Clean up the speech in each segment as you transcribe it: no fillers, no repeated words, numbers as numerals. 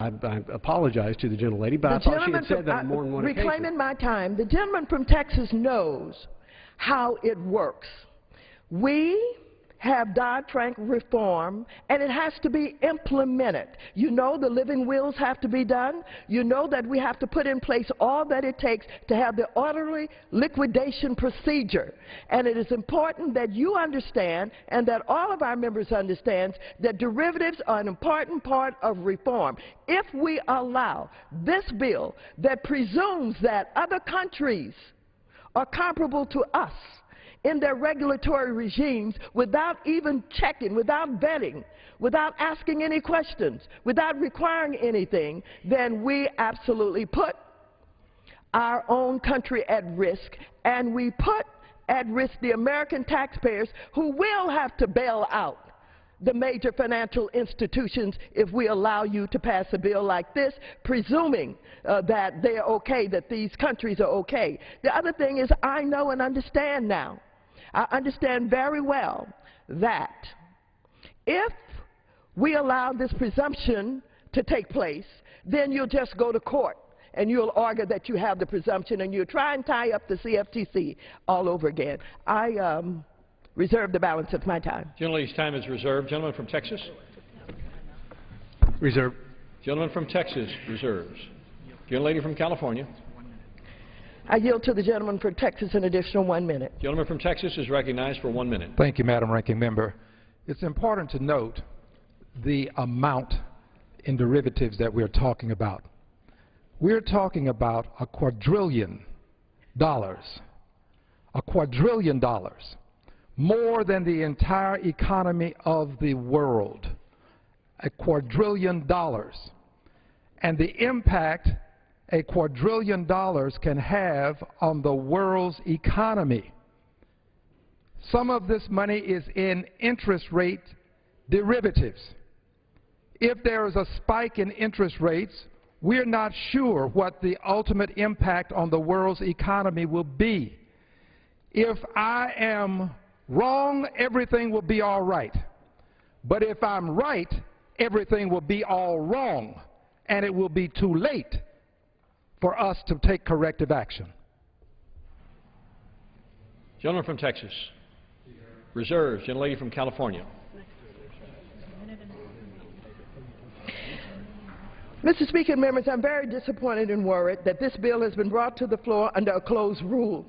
I apologize to the gentlelady, but I thought she had said that on more than one occasion. Reclaiming my time, the gentleman from Texas knows how it works. We have Dodd-Frank reform, and it has to be implemented. You know the living wills have to be done. You know that we have to put in place all that it takes to have the orderly liquidation procedure. And it is important that you understand, and that all of our members understand, that derivatives are an important part of reform. If we allow this bill that presumes that other countries are comparable to us in their regulatory regimes without even checking, without vetting, without asking any questions, without requiring anything, then we absolutely put our own country at risk, and we put at risk the American taxpayers who will have to bail out the major financial institutions if we allow you to pass a bill like this, presuming that they're okay, that these countries are okay. The other thing is, I know and understand now, I understand very well that if we allow this presumption to take place, then you'll just go to court and you'll argue that you have the presumption and you'll try and tie up the CFTC all over again. I reserve the balance of my time. Gentlelady's time is reserved. Gentleman from Texas? Reserve. Gentleman from Texas reserves. Gentlelady from California? I yield to the gentleman from Texas an additional 1 minute. Gentleman from Texas is recognized for 1 minute. Thank you, Madam Ranking Member. It's important to note the amount in derivatives that we're talking about. We're talking about $1 quadrillion. $1 quadrillion. More than the entire economy of the world. $1 quadrillion. And the impact $1 quadrillion can have on the world's economy. Some of this money is in interest rate derivatives. If there is a spike in interest rates, we're not sure what the ultimate impact on the world's economy will be. If I am wrong, everything will be all right. But if I'm right, everything will be all wrong, and it will be too late for us to take corrective action. Gentleman from Texas. Reserves. Gentlelady from California. Mr. Speaker and members, I'm very disappointed and worried that this bill has been brought to the floor under a closed rule.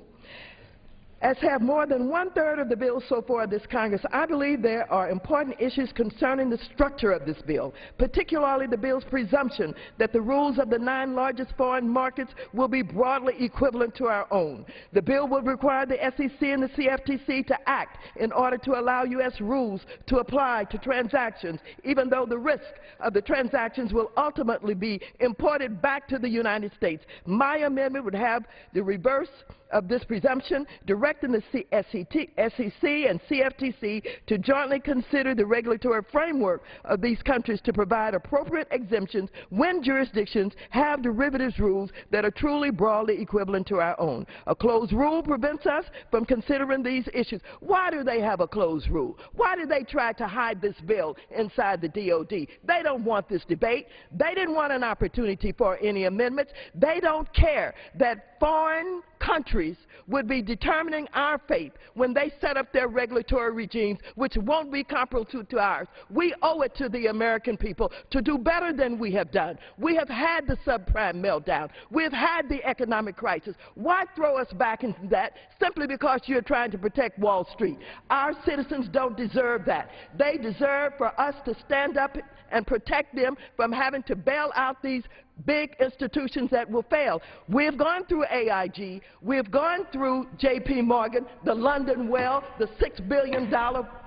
As have more than 1/3 of the bills so far this Congress, I believe there are important issues concerning the structure of this bill, particularly the bill's presumption that the rules of the 9 largest foreign markets will be broadly equivalent to our own. The bill will require the SEC and the CFTC to act in order to allow U.S. rules to apply to transactions, even though the risk of the transactions will ultimately be imported back to the United States. My amendment would have the reverse of this presumption, directing the SEC and CFTC to jointly consider the regulatory framework of these countries to provide appropriate exemptions when jurisdictions have derivatives rules that are truly broadly equivalent to our own. A closed rule prevents us from considering these issues. Why do they have a closed rule? Why do they try to hide this bill inside the DOD? They don't want this debate. They didn't want an opportunity for any amendments. They don't care that foreign countries would be determining our fate when they set up their regulatory regimes, which won't be comparable to ours. We owe it to the American people to do better than we have done. We have had the subprime meltdown. We have had the economic crisis. Why throw us back into that simply because you're trying to protect Wall Street? Our citizens don't deserve that. They deserve for us to stand up and protect them from having to bail out these big institutions that will fail. We've gone through AIG. We've gone through J.P. Morgan, the London well, the $6 billion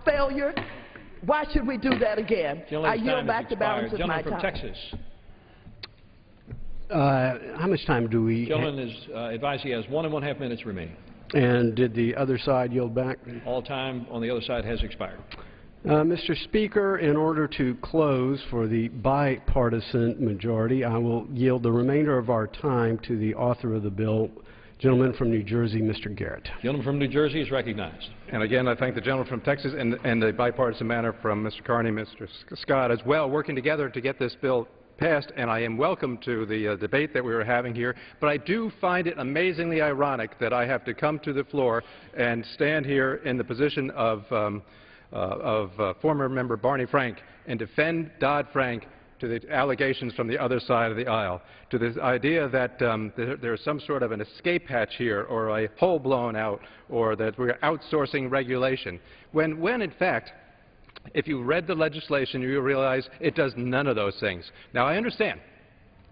failure. Why should we do that again? I yield back the balance of my time. Gentleman from Texas. How much time do we have? Gentleman is advised he has 1.5 minutes remaining. And did the other side yield back? All time on the other side has expired. Mr. Speaker, in order to close for the bipartisan majority, I will yield the remainder of our time to the author of the bill, gentleman from New Jersey, Mr. Garrett. Gentleman from New Jersey is recognized. And again, I thank the gentleman from Texas and the bipartisan manner from Mr. Carney, Mr. Scott as well, working together to get this bill passed, and I am welcome to the debate that we were having here, but I do find it amazingly ironic that I have to come to the floor and stand here in the position of former member Barney Frank and defend Dodd-Frank to the allegations from the other side of the aisle, to this idea that there's some sort of an escape hatch here or a hole blown out or that we're outsourcing regulation, when in fact, if you read the legislation, you realize it does none of those things. Now, I understand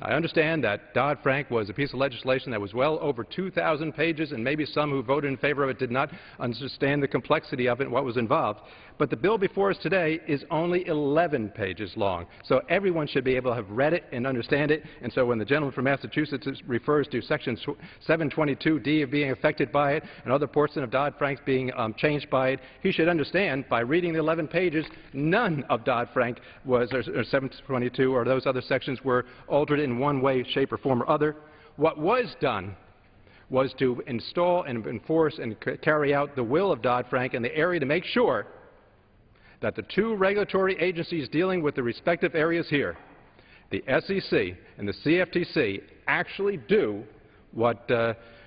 that Dodd-Frank was a piece of legislation that was well over 2,000 pages, and maybe some who voted in favor of it did not understand the complexity of it and what was involved. But the bill before us today is only 11 pages long. So everyone should be able to have read it and understand it. And so when the gentleman from Massachusetts refers to Section 722D of being affected by it and other portions of Dodd-Frank being changed by it, he should understand by reading the 11 pages, none of Dodd-Frank was, or 722 or those other sections were altered in one way, shape, or form or other. What was done was to install and enforce and carry out the will of Dodd-Frank in the area to make sure that the two regulatory agencies dealing with the respective areas here, the SEC and the CFTC, actually do what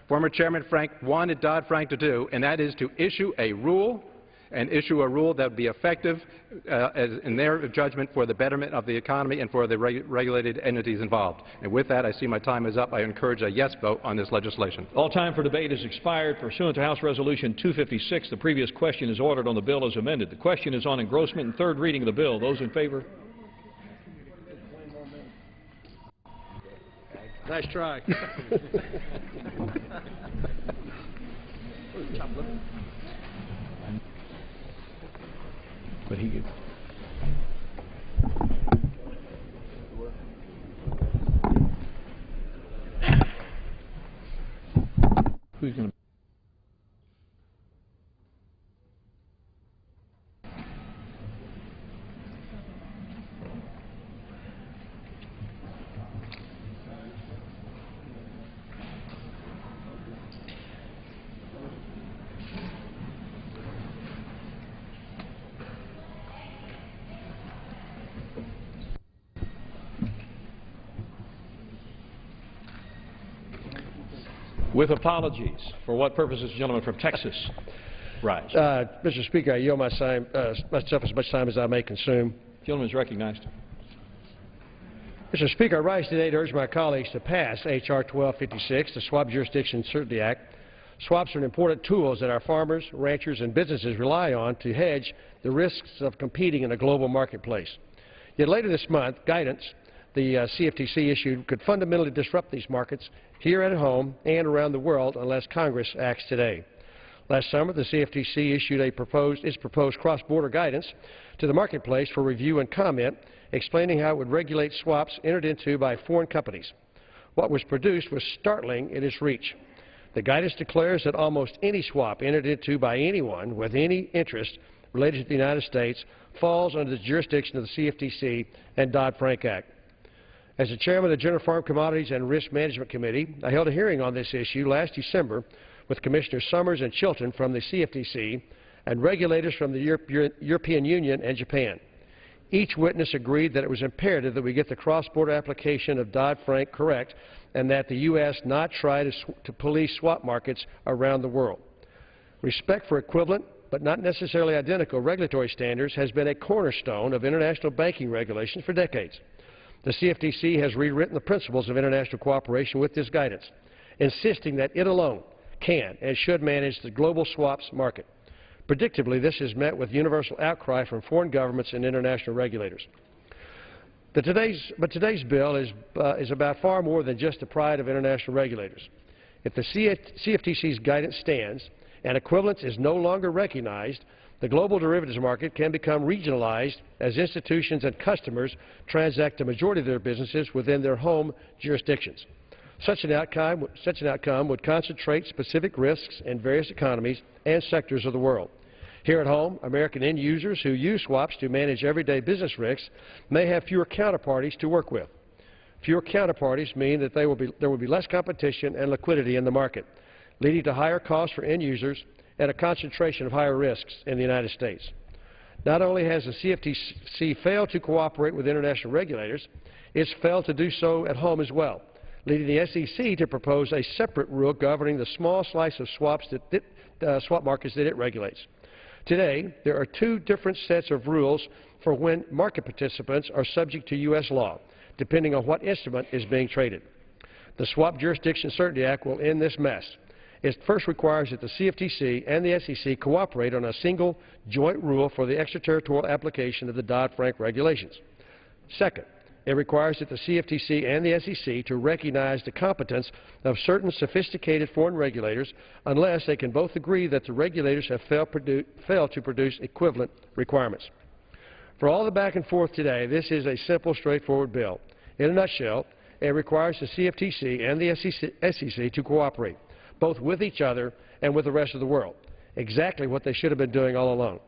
former Chairman Frank wanted Dodd-Frank to do, and that is to issue a rule that would be effective in their judgment for the betterment of the economy and for the regulated entities involved. And with that, I see my time is up. I encourage a yes vote on this legislation. All time for debate is expired. Pursuant to House Resolution 256, the previous question is ordered on the bill as amended. The question is on engrossment and third reading of the bill. Those in favor? Nice try. But he could. Who's going to? With apologies. For what purposes, gentleman from Texas? Rise. Mr. Speaker, I yield myself as much time as I may consume. Gentleman is recognized. Mr. Speaker, I rise today to urge my colleagues to pass H.R. 1256, the Swap Jurisdiction Certainty Act. Swaps are an important tool that our farmers, ranchers, and businesses rely on to hedge the risks of competing in a global marketplace. Yet later this month, guidance the CFTC issued could fundamentally disrupt these markets here at home and around the world unless Congress acts today. Last summer, the CFTC issued its proposed cross-border guidance to the marketplace for review and comment, explaining how it would regulate swaps entered into by foreign companies. What was produced was startling in its reach. The guidance declares that almost any swap entered into by anyone with any interest related to the United States falls under the jurisdiction of the CFTC and Dodd-Frank Act. As the chairman of the General Farm Commodities and Risk Management Committee, I held a hearing on this issue last December with Commissioners Summers and Chilton from the CFTC and regulators from the European Union and Japan. Each witness agreed that it was imperative that we get the cross-border application of Dodd-Frank correct and that the U.S. not try to police swap markets around the world. Respect for equivalent but not necessarily identical regulatory standards has been a cornerstone of international banking regulations for decades. The CFTC has rewritten the principles of international cooperation with this guidance, insisting that it alone can and should manage the global swaps market. Predictably, this has met with universal outcry from foreign governments and international regulators. But today's bill is about far more than just the pride of international regulators. If the CFTC's guidance stands and equivalence is no longer recognized, the global derivatives market can become regionalized as institutions and customers transact the majority of their businesses within their home jurisdictions. Such an outcome would concentrate specific risks in various economies and sectors of the world. Here at home, American end users who use swaps to manage everyday business risks may have fewer counterparties to work with. Fewer counterparties mean that there will be less competition and liquidity in the market, leading to higher costs for end users and a concentration of higher risks in the United States. Not only has the CFTC failed to cooperate with international regulators, it's failed to do so at home as well, leading the SEC to propose a separate rule governing the small slice of swap markets that it regulates. Today, there are two different sets of rules for when market participants are subject to U.S. law, depending on what instrument is being traded. The Swap Jurisdiction Certainty Act will end this mess. It first requires that the CFTC and the SEC cooperate on a single joint rule for the extraterritorial application of the Dodd-Frank regulations. Second, it requires that the CFTC and the SEC to recognize the competence of certain sophisticated foreign regulators unless they can both agree that the regulators have failed to produce equivalent requirements. For all the back and forth today, this is a simple, straightforward bill. In a nutshell, it requires the CFTC and the SEC to cooperate, both with each other and with the rest of the world, exactly what they should have been doing all along.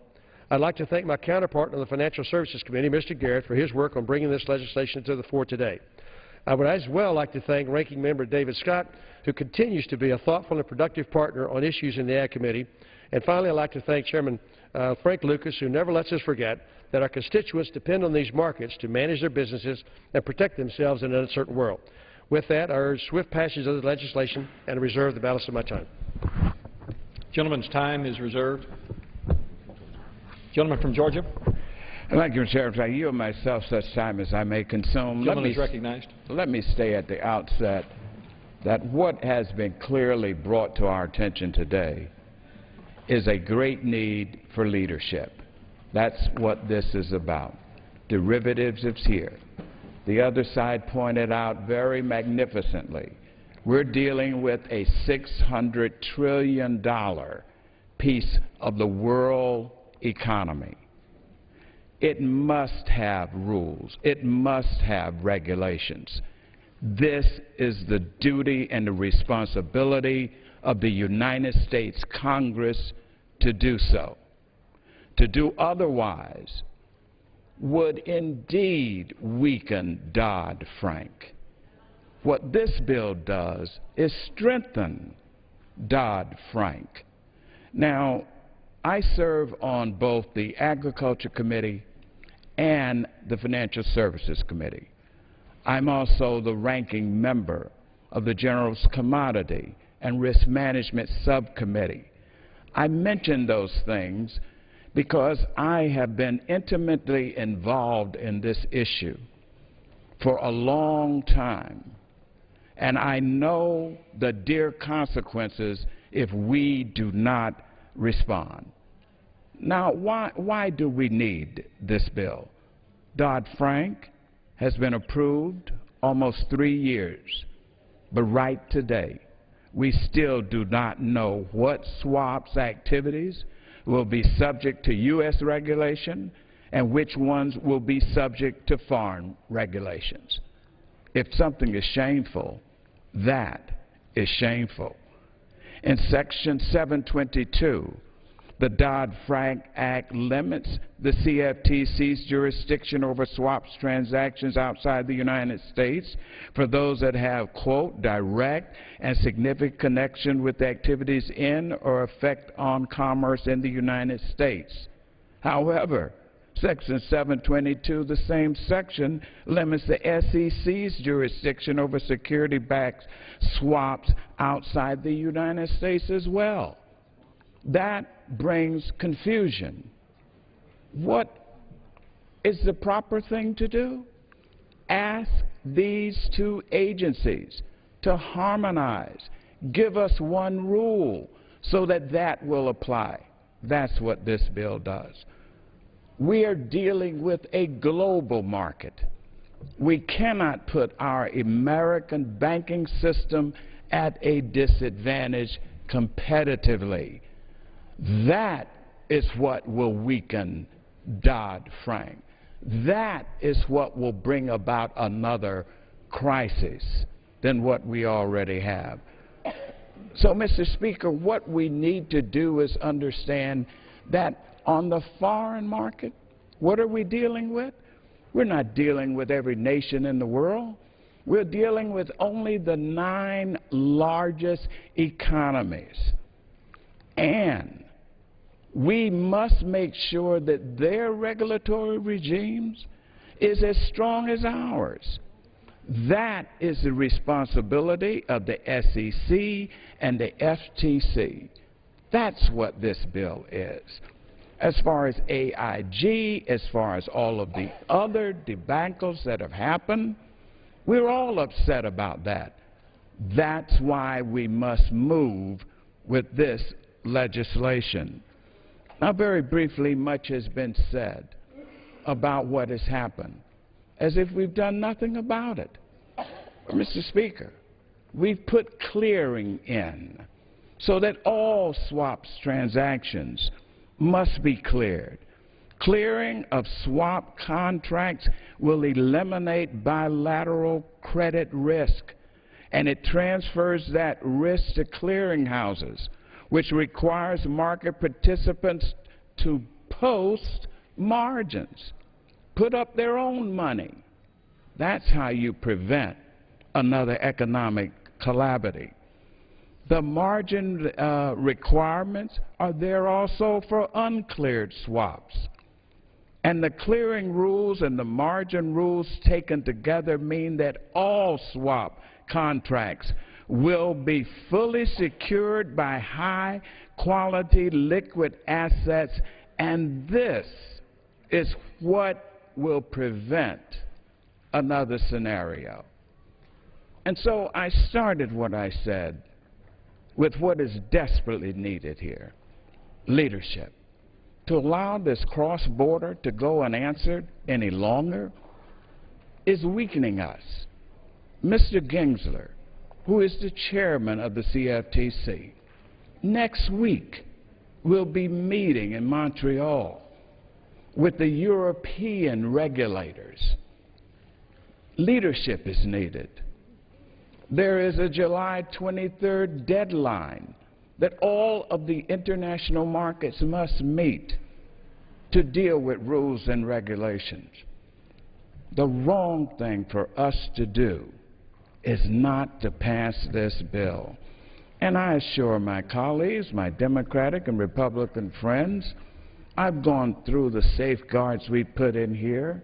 I'd like to thank my counterpart on the Financial Services Committee, Mr. Garrett, for his work on bringing this legislation to the fore today. I would as well like to thank Ranking Member David Scott, who continues to be a thoughtful and productive partner on issues in the Ag Committee. And finally, I'd like to thank Chairman Frank Lucas, who never lets us forget that our constituents depend on these markets to manage their businesses and protect themselves in an uncertain world. With that, I urge swift passage of the legislation and reserve the balance of my time. Gentleman's time is reserved. Gentleman from Georgia. Thank you, Mr. Chairman. I yield myself such time as I may consume. Gentleman is recognized. Let me say at the outset that what has been clearly brought to our attention today is a great need for leadership. That's what this is about. Derivatives is here. The other side pointed out very magnificently, we're dealing with a $600 trillion piece of the world economy. It must have rules. It must have regulations. This is the duty and the responsibility of the United States Congress to do so. To do otherwise would indeed weaken Dodd-Frank. What this bill does is strengthen Dodd-Frank. Now, I serve on both the Agriculture Committee and the Financial Services Committee. I'm also the ranking member of the General Commodity and Risk Management Subcommittee. I mention those things because I have been intimately involved in this issue for a long time, and I know the dire consequences if we do not respond. Now, why do we need this bill? Dodd-Frank has been approved almost 3 years, but right today, we still do not know what swaps activities will be subject to U.S. regulation and which ones will be subject to foreign regulations. If something is shameful, that is shameful. In Section 722, the Dodd-Frank Act limits the CFTC's jurisdiction over swaps transactions outside the United States for those that have, quote, direct and significant connection with activities in or effect on commerce in the United States. However, Section 722, the same section, limits the SEC's jurisdiction over security-backed swaps outside the United States as well. That brings confusion. What is the proper thing to do? Ask these two agencies to harmonize. Give us one rule so that that will apply. That's what this bill does. We are dealing with a global market. We cannot put our American banking system at a disadvantage competitively. That is what will weaken Dodd-Frank. That is what will bring about another crisis than what we already have. So, Mr. Speaker, what we need to do is understand that on the foreign market, what are we dealing with? We're not dealing with every nation in the world. We're dealing with only the 9 largest economies. And we must make sure that their regulatory regimes is as strong as ours. That is the responsibility of the SEC and the FTC. That's what this bill is. As far as AIG, as far as all of the other debacles that have happened, we're all upset about that. That's why we must move with this legislation. Now, very briefly, much has been said about what has happened, as if we've done nothing about it. Mr. Speaker, we've put clearing in so that all swaps transactions must be cleared. Clearing of swap contracts will eliminate bilateral credit risk, and it transfers that risk to clearinghouses, which requires market participants to post margins, put up their own money. That's how you prevent another economic calamity. The margin requirements are there also for uncleared swaps. And the clearing rules and the margin rules taken together mean that all swap contracts will be fully secured by high-quality liquid assets, and this is what will prevent another scenario. And so I started what I said with what is desperately needed here: leadership. To allow this cross-border to go unanswered any longer is weakening us. Mr. Gensler, who is the chairman of the CFTC, next week will be meeting in Montreal with the European regulators. Leadership is needed. There is a July 23rd deadline that all of the international markets must meet to deal with rules and regulations. The wrong thing for us to do is not to pass this bill. And I assure my colleagues, my Democratic and Republican friends, I've gone through the safeguards we put in here.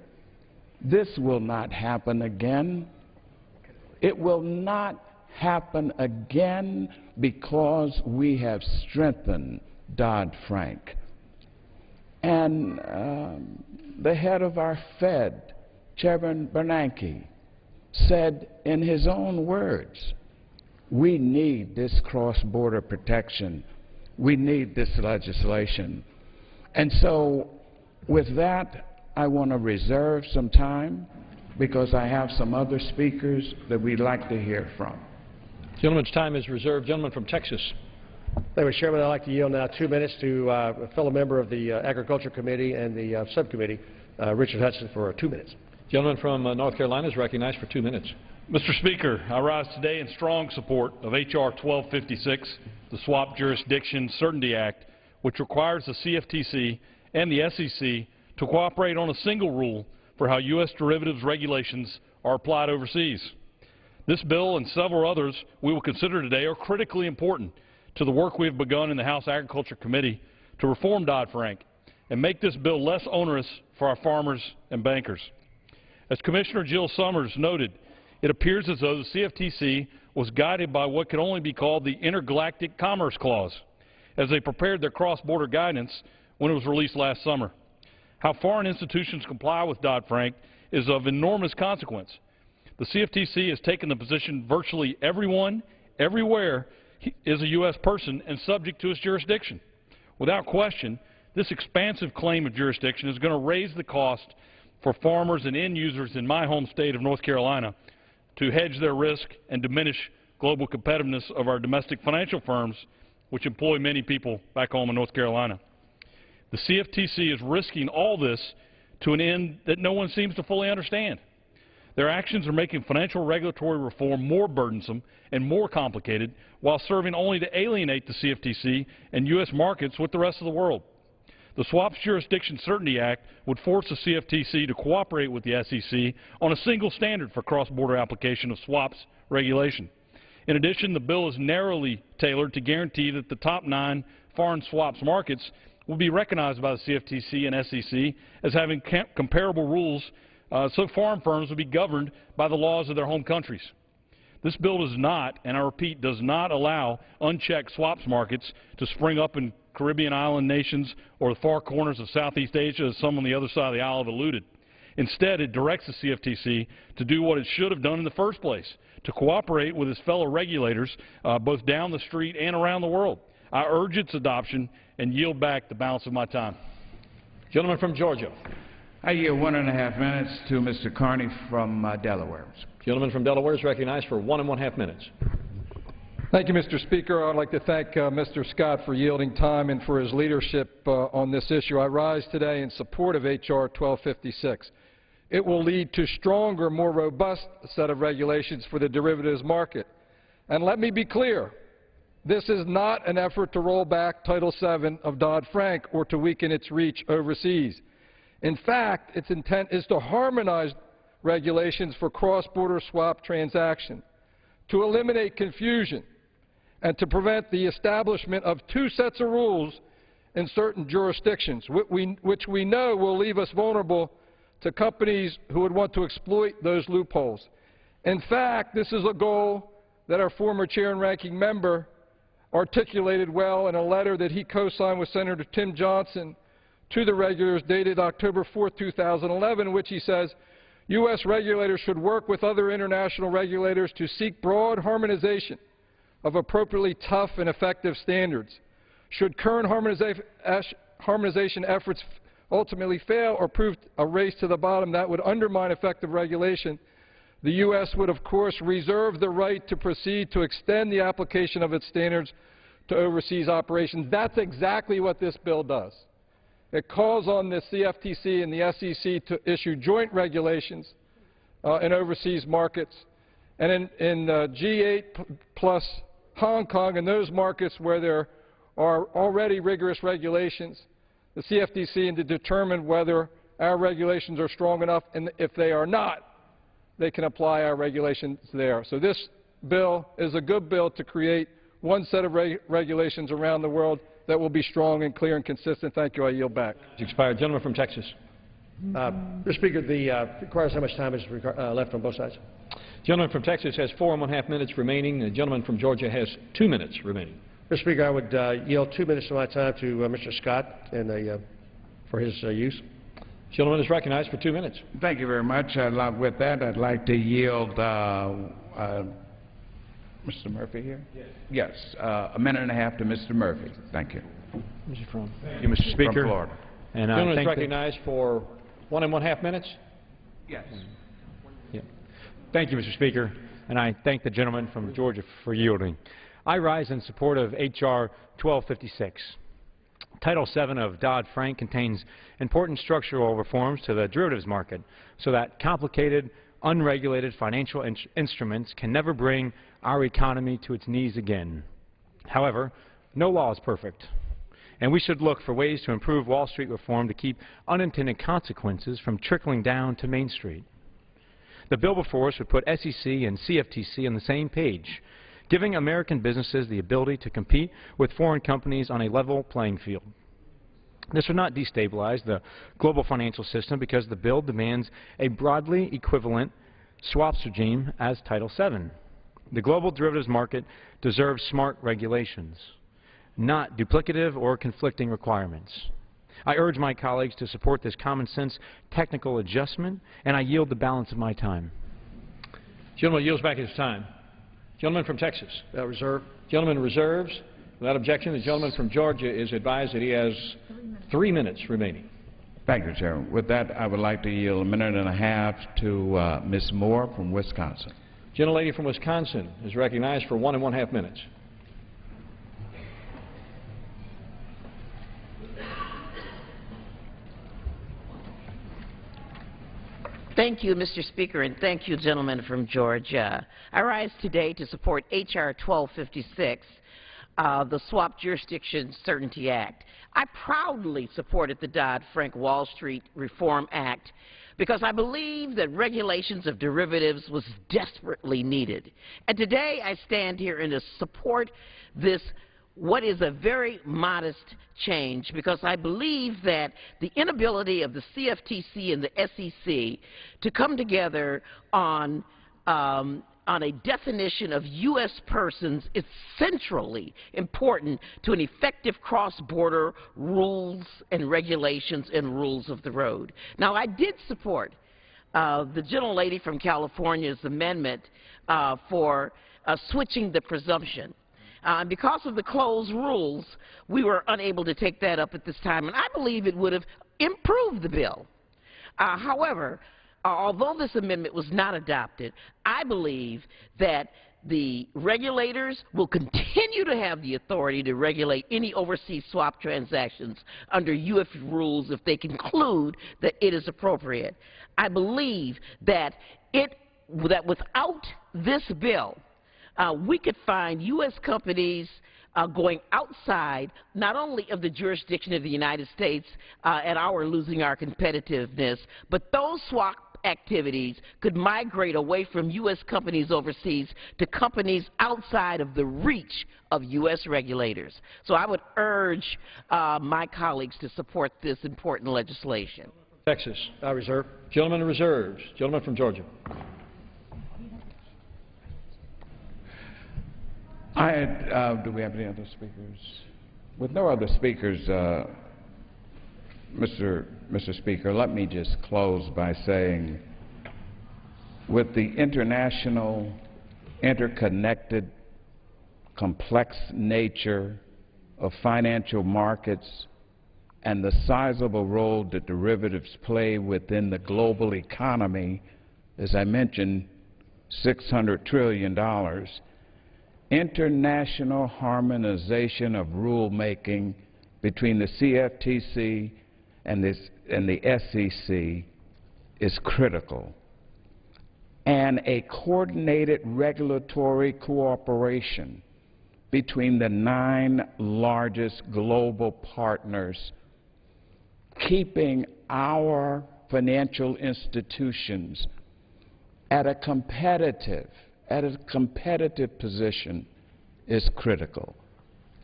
This will not happen again. It will not happen again because we have strengthened Dodd-Frank. And the head of our Fed, Chairman Bernanke, said in his own words, we need this cross-border protection. We need this legislation. And so with that, I want to reserve some time because I have some other speakers that we'd like to hear from. Gentleman's time is reserved. Gentleman from Texas. Thank you, Chairman. I'd like to yield now 2 minutes to a fellow member of the Agriculture Committee and the Subcommittee, Richard Hudson, for 2 minutes. Gentleman from North Carolina is recognized for 2 minutes. Mr. Speaker, I rise today in strong support of H.R. 1256, the Swap Jurisdiction Certainty Act, which requires the CFTC and the SEC to cooperate on a single rule for how U.S. derivatives regulations are applied overseas. This bill and several others we will consider today are critically important to the work we have begun in the House Agriculture Committee to reform Dodd-Frank and make this bill less onerous for our farmers and bankers. As Commissioner Jill Summers noted, it appears as though the CFTC was guided by what could only be called the Intergalactic Commerce Clause as they prepared their cross-border guidance when it was released last summer. How foreign institutions comply with Dodd-Frank is of enormous consequence. The CFTC has taken the position virtually everyone, everywhere, is a U.S. person and subject to its jurisdiction. Without question, this expansive claim of jurisdiction is going to raise the cost for farmers and end users in my home state of North Carolina to hedge their risk and diminish global competitiveness of our domestic financial firms, which employ many people back home in North Carolina. The CFTC is risking all this to an end that no one seems to fully understand. Their actions are making financial regulatory reform more burdensome and more complicated while serving only to alienate the CFTC and U.S. markets with the rest of the world. The Swaps Jurisdiction Certainty Act would force the CFTC to cooperate with the SEC on a single standard for cross-border application of swaps regulation. In addition, the bill is narrowly tailored to guarantee that the top 9 foreign swaps markets will be recognized by the CFTC and SEC as having comparable rules, so foreign firms will be governed by the laws of their home countries. This bill does not, and I repeat, does not allow unchecked swaps markets to spring up in Caribbean island nations or the far corners of Southeast Asia, as some on the other side of the aisle have alluded. Instead, it directs the CFTC to do what it should have done in the first place, to cooperate with its fellow regulators both down the street and around the world. I urge its adoption and yield back the balance of my time. Gentleman from Georgia. I yield 1.5 minutes to Mr. Carney from Delaware. Gentleman from Delaware is recognized for 1.5 minutes. Thank you, Mr. Speaker. I'd like to thank Mr. Scott for yielding time and for his leadership on this issue. I rise today in support of H.R. 1256. It will lead to stronger, more robust set of regulations for the derivatives market. And let me be clear, this is not an effort to roll back Title VII of Dodd-Frank or to weaken its reach overseas. In fact, its intent is to harmonize regulations for cross-border swap transactions, to eliminate confusion, and to prevent the establishment of two sets of rules in certain jurisdictions, which we know will leave us vulnerable to companies who would want to exploit those loopholes. In fact, this is a goal that our former chair and ranking member articulated well in a letter that he co-signed with Senator Tim Johnson to the regulators dated October 4, 2011, in which he says, U.S. regulators should work with other international regulators to seek broad harmonization of appropriately tough and effective standards. Should current harmonization efforts ultimately fail or prove a race to the bottom that would undermine effective regulation, the U.S. would, of course, reserve the right to proceed to extend the application of its standards to overseas operations. That's exactly what this bill does. It calls on the CFTC and the SEC to issue joint regulations in overseas markets. And in G8 plus Hong Kong and those markets where there are already rigorous regulations, the CFTC and to determine whether our regulations are strong enough, and if they are not, they can apply our regulations there. So this bill is a good bill to create one set of regulations around the world that will be strong and clear and consistent. Thank you. I yield back. It's expired. Gentleman from Texas. Mr. Speaker, requires how much time is left on both sides? Gentleman from Texas has 4.5 minutes remaining. The gentleman from Georgia has 2 minutes remaining. Mr. Speaker, I would yield 2 minutes of my time to Mr. Scott and, for his use. Gentleman is recognized for 2 minutes. Thank you very much. With that, I'd like to yield Mr. Murphy here? Yes. Yes, 1.5 minutes to Mr. Murphy. Thank you. Where's he from? Thank you, Mr. Speaker. From Florida. And gentleman is recognized for 1.5 minutes. Yes. Yeah. Thank you, Mr. Speaker, and I thank the gentleman from Georgia for yielding. I rise in support of H.R. 1256. Title VII of Dodd-Frank contains important structural reforms to the derivatives market so that complicated, unregulated financial instruments can never bring our economy to its knees again. However, no law is perfect, and we should look for ways to improve Wall Street reform to keep unintended consequences from trickling down to Main Street. The bill before us would put SEC and CFTC on the same page, giving American businesses the ability to compete with foreign companies on a level playing field. This would not destabilize the global financial system because the bill demands a broadly equivalent swaps regime as Title VII. The global derivatives market deserves smart regulations, not duplicative or conflicting requirements. I urge my colleagues to support this common-sense technical adjustment, and I yield the balance of my time. Gentleman yields back his time. Gentleman from Texas. Reserve. Gentleman reserves. Without objection, the gentleman from Georgia is advised that he has 3 minutes remaining. Thank you, Chairman. With that, I would like to yield 1.5 minutes to Ms. Moore from Wisconsin. Gentlelady from Wisconsin is recognized for 1.5 minutes. Thank you, Mr. Speaker, and thank you, gentlemen from Georgia. I rise today to support H.R. 1256, the Swap Jurisdiction Certainty Act. I proudly supported the Dodd-Frank Wall Street Reform Act because I believe that regulations of derivatives was desperately needed. And today I stand here and to support this what is a very modest change, because I believe that the inability of the CFTC and the SEC to come together on a definition of U.S. persons is centrally important to an effective cross-border rules and regulations and rules of the road. Now, I did support the gentlelady from California's amendment for switching the presumption. Because of the closed rules, we were unable to take that up at this time, and I believe it would have improved the bill. However, although this amendment was not adopted, I believe that the regulators will continue to have the authority to regulate any overseas swap transactions under U.S. rules if they conclude that it is appropriate. I believe that without this bill, we could find U.S. companies going outside not only of the jurisdiction of the United States and losing our competitiveness, but those swap activities could migrate away from U.S. companies overseas to companies outside of the reach of U.S. regulators. So I would urge my colleagues to support this important legislation. Texas. I reserve. Gentleman reserves. Gentleman from Georgia. Do we have any other speakers? With no other speakers, Mr. Speaker, let me just close by saying, with the international, interconnected, complex nature of financial markets and the sizable role that derivatives play within the global economy, as I mentioned, $600 trillion, international harmonization of rulemaking between the CFTC and the SEC is critical, and a coordinated regulatory cooperation between the 9 largest global partners, keeping our financial institutions at a competitive position is critical.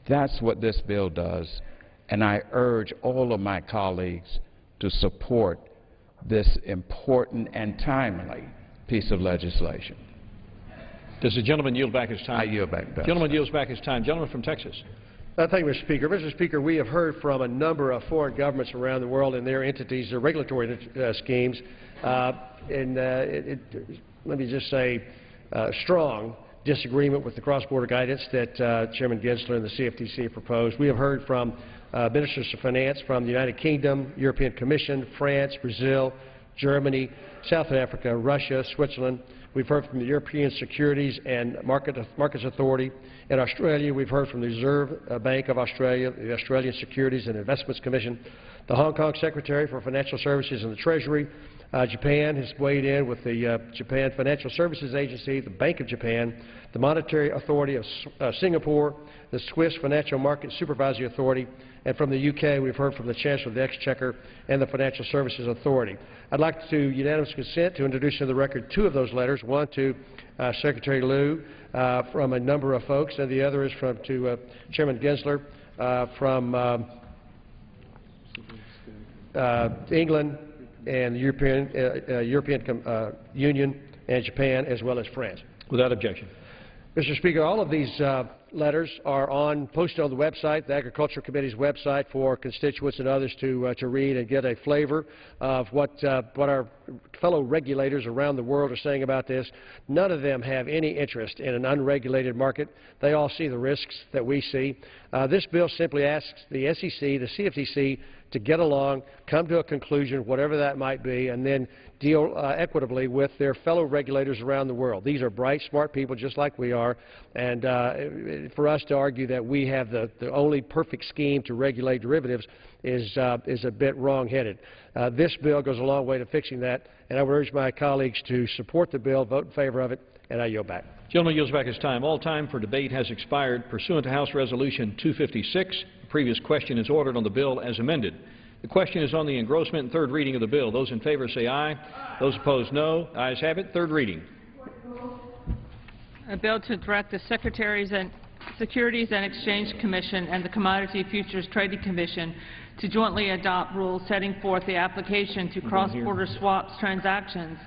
That's what this bill does, and I urge all of my colleagues to support this important and timely piece of legislation. Does the gentleman yield back his time? I yield back. Gentleman yields back his time. Gentleman from Texas. Thank you, Mr. Speaker. Mr. Speaker, we have heard from a number of foreign governments around the world and their entities, their regulatory schemes, let me just say, strong disagreement with the cross-border guidance that Chairman Gensler and the CFTC proposed. We have heard from ministers of finance from the United Kingdom, European Commission, France, Brazil, Germany, South Africa, Russia, Switzerland. We've heard from the European Securities and Markets Authority. In Australia, we've heard from the Reserve Bank of Australia, the Australian Securities and Investments Commission, the Hong Kong Secretary for Financial Services and the Treasury. Japan has weighed in with the Japan Financial Services Agency, the Bank of Japan, the Monetary Authority of Singapore, the Swiss Financial Market Supervisory Authority, and from the UK we've heard from the Chancellor of the Exchequer and the Financial Services Authority. I'd like to unanimous consent to introduce into the record 2 of those letters, one to Secretary Lew from a number of folks, and the other is to Chairman Gensler from England and the European Union and Japan, as well as France. Without objection. Mr. Speaker, all of these letters are posted on the website, the Agriculture Committee's website, for constituents and others to read and get a flavor of what our fellow regulators around the world are saying about this. None of them have any interest in an unregulated market. They all see the risks that we see. This bill simply asks the SEC, the CFTC, to get along, come to a conclusion, whatever that might be, and then deal equitably with their fellow regulators around the world. These are bright, smart people just like we are, and for us to argue that we have the only perfect scheme to regulate derivatives is a bit wrong-headed. This bill goes a long way to fixing that, and I would urge my colleagues to support the bill, vote in favor of it, and I yield back. Gentleman yields back his time. All time for debate has expired. Pursuant to House Resolution 256, the previous question is ordered on the bill as amended. The question is on the engrossment and 3rd reading of the bill. Those in favor say aye. Those opposed, no. Ayes have it. 3rd reading. A bill to direct the secretaries and Securities and Exchange Commission and the Commodity Futures Trading Commission to jointly adopt rules setting forth the application to cross-border swaps transactions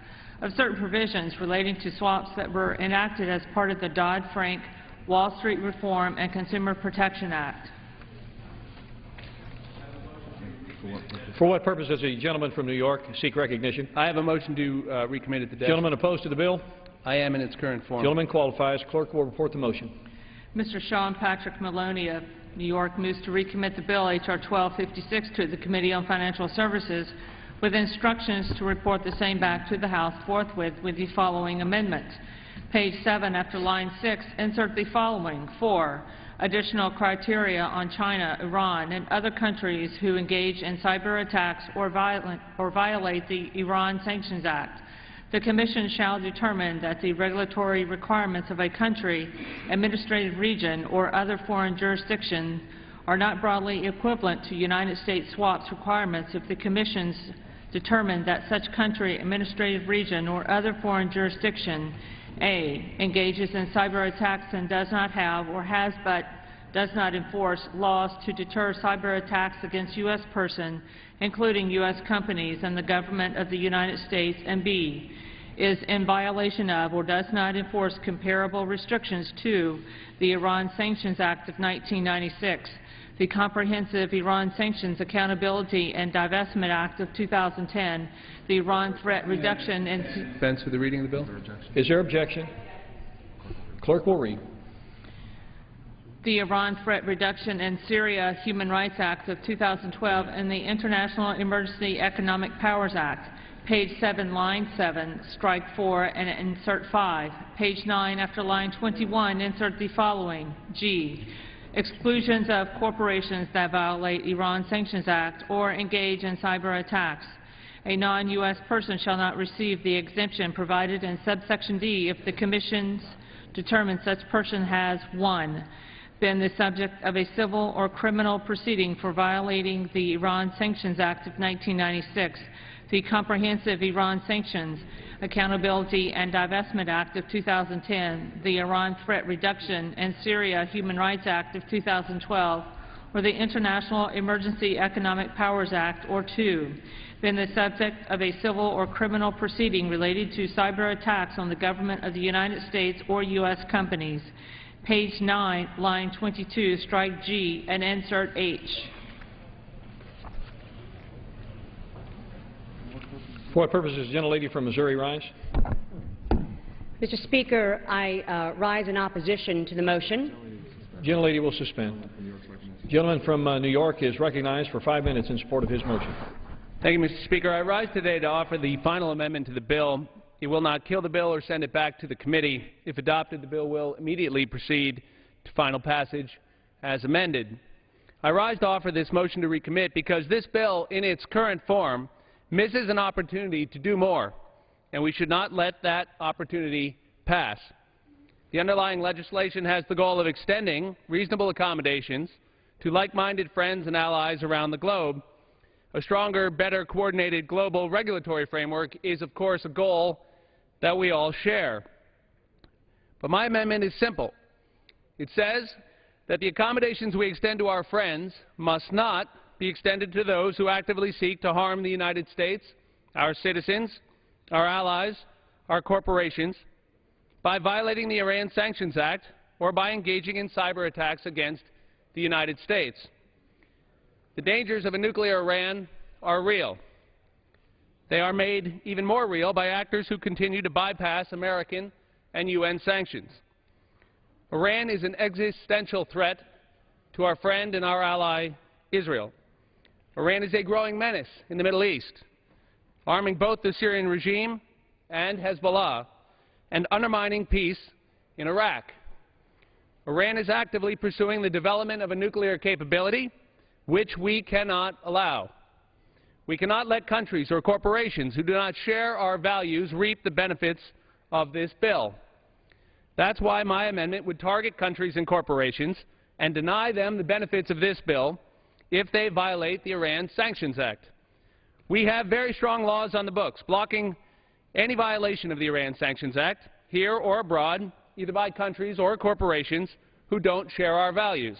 of certain provisions relating to swaps that were enacted as part of the Dodd-Frank Wall Street Reform and Consumer Protection Act. For what purpose does the gentleman from New York seek recognition? I have a motion to recommit it to desk. Gentleman opposed to the bill? I am in its current form. Gentleman qualifies. Clerk will report the motion. Mr. Sean Patrick Maloney of New York moves to recommit the bill H.R. 1256 to the Committee on Financial Services with instructions to report the same back to the House forthwith with the following amendment. Page 7, after line 6, insert the following: 4. Additional criteria on China, Iran, and other countries who engage in cyber attacks or violate the Iran Sanctions Act. The Commission shall determine that the regulatory requirements of a country, administrative region, or other foreign jurisdiction are not broadly equivalent to United States swaps requirements if the Commission determined that such country, administrative region, or other foreign jurisdiction A, engages in cyber attacks and does not have or has but does not enforce laws to deter cyber attacks against U.S. persons, including U.S. companies and the government of the United States, and B, is in violation of or does not enforce comparable restrictions to the Iran Sanctions Act of 1996, the Comprehensive Iran Sanctions Accountability and Divestment Act of 2010, the Iran Threat Reduction and... Dispense with the reading of the bill. Is there objection? Clerk will read. The Iran Threat Reduction and Syria Human Rights Act of 2012 and the International Emergency Economic Powers Act. Page 7, line 7, strike 4 and insert 5. Page 9, after line 21, insert the following: G. Exclusions of corporations that violate Iran Sanctions Act or engage in cyber attacks. A non-U.S. person shall not receive the exemption provided in subsection D if the Commission determines such person has 1. Been the subject of a civil or criminal proceeding for violating the Iran Sanctions Act of 1996, the Comprehensive Iran Sanctions Accountability and Divestment Act of 2010, the Iran Threat Reduction and Syria Human Rights Act of 2012, or the International Emergency Economic Powers Act, or 2, been the subject of a civil or criminal proceeding related to cyber attacks on the government of the United States or U.S. companies. Page 9, line 22, strike G and insert H. For what purpose does the gentlelady from Missouri rise? Mr. Speaker, I rise in opposition to the motion. Gentlelady will suspend. Gentleman from New York is recognized for 5 minutes in support of his motion. Thank you, Mr. Speaker. I rise today to offer the final amendment to the bill. It will not kill the bill or send it back to the committee. If adopted, the bill will immediately proceed to final passage as amended. I rise to offer this motion to recommit because this bill, in its current form, misses an opportunity to do more, and we should not let that opportunity pass. The underlying legislation has the goal of extending reasonable accommodations to like-minded friends and allies around the globe. A stronger, better coordinated global regulatory framework is, of course, a goal that we all share. But my amendment is simple. It says that the accommodations we extend to our friends must not be extended to those who actively seek to harm the United States, our citizens, our allies, our corporations, by violating the Iran Sanctions Act or by engaging in cyber attacks against the United States. The dangers of a nuclear Iran are real. They are made even more real by actors who continue to bypass American and UN sanctions. Iran is an existential threat to our friend and our ally, Israel. Iran is a growing menace in the Middle East, arming both the Syrian regime and Hezbollah and undermining peace in Iraq. Iran is actively pursuing the development of a nuclear capability which we cannot allow. We cannot let countries or corporations who do not share our values reap the benefits of this bill. That's why my amendment would target countries and corporations and deny them the benefits of this bill if they violate the Iran Sanctions Act. We have very strong laws on the books blocking any violation of the Iran Sanctions Act, here or abroad, either by countries or corporations who don't share our values.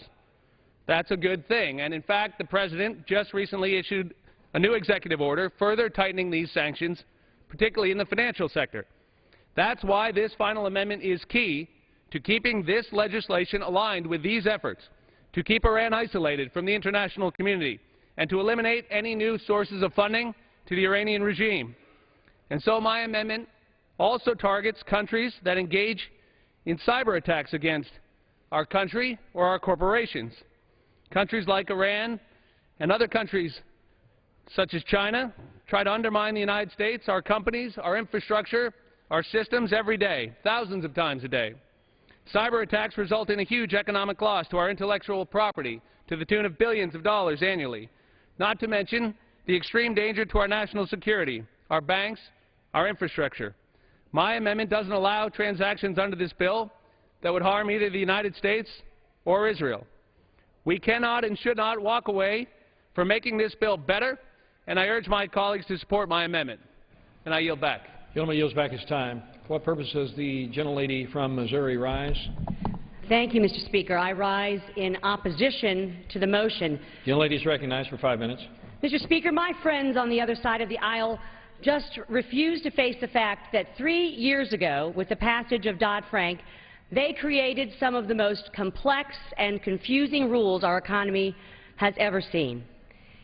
That's a good thing, and in fact, the President just recently issued a new executive order further tightening these sanctions, particularly in the financial sector. That's why this final amendment is key to keeping this legislation aligned with these efforts, to keep Iran isolated from the international community, and to eliminate any new sources of funding to the Iranian regime. And so my amendment also targets countries that engage in cyber attacks against our country or our corporations. Countries like Iran and other countries such as China try to undermine the United States, our companies, our infrastructure, our systems every day, thousands of times a day. Cyber attacks result in a huge economic loss to our intellectual property to the tune of billions of dollars annually, not to mention the extreme danger to our national security, our banks, our infrastructure. My amendment doesn't allow transactions under this bill that would harm either the United States or Israel. We cannot and should not walk away from making this bill better, and I urge my colleagues to support my amendment. And I yield back. The gentleman yields back his time. For what purpose does the gentlelady from Missouri rise? Thank you, Mr. Speaker. I rise in opposition to the motion. The gentlelady is recognized for 5 minutes. Mr. Speaker, my friends on the other side of the aisle just refuse to face the fact that 3 years ago, with the passage of Dodd-Frank, they created some of the most complex and confusing rules our economy has ever seen.